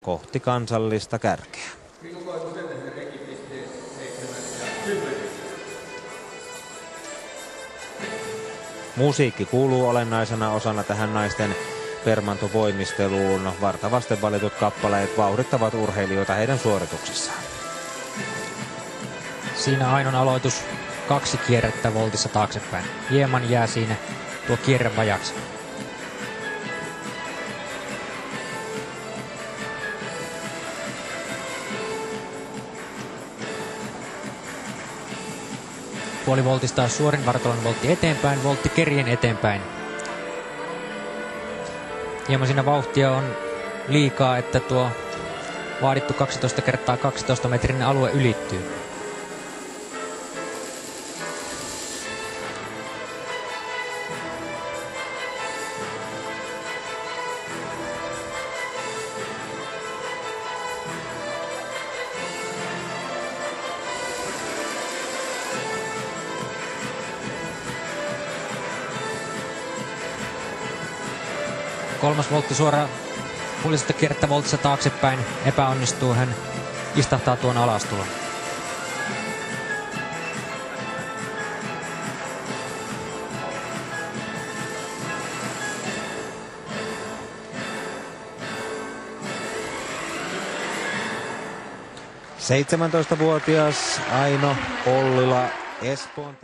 kohti kansallista kärkeä. Musiikki kuuluu olennaisena osana tähän naisten permantovoimisteluun. Vartavasten valitut kappaleet vauhdittavat urheilijoita heidän suorituksissaan. Siinä Ainon aloitus 2 kierrettä voltissa taaksepäin. Hieman jää siinä tuo kierre vajaksi. Puolivoltista suorin vartalon voltti eteenpäin, voltti kerien eteenpäin. Hieman siinä vauhtia on liikaa, että tuo vaadittu 12 kertaa 12 metrinen alue ylittyy. Kolmas voltti suora puolisesta kierrettä voltissa taaksepäin. Epäonnistuu, hän istahtaa tuon alastulon. – 17-vuotias Aino Ollila Espoon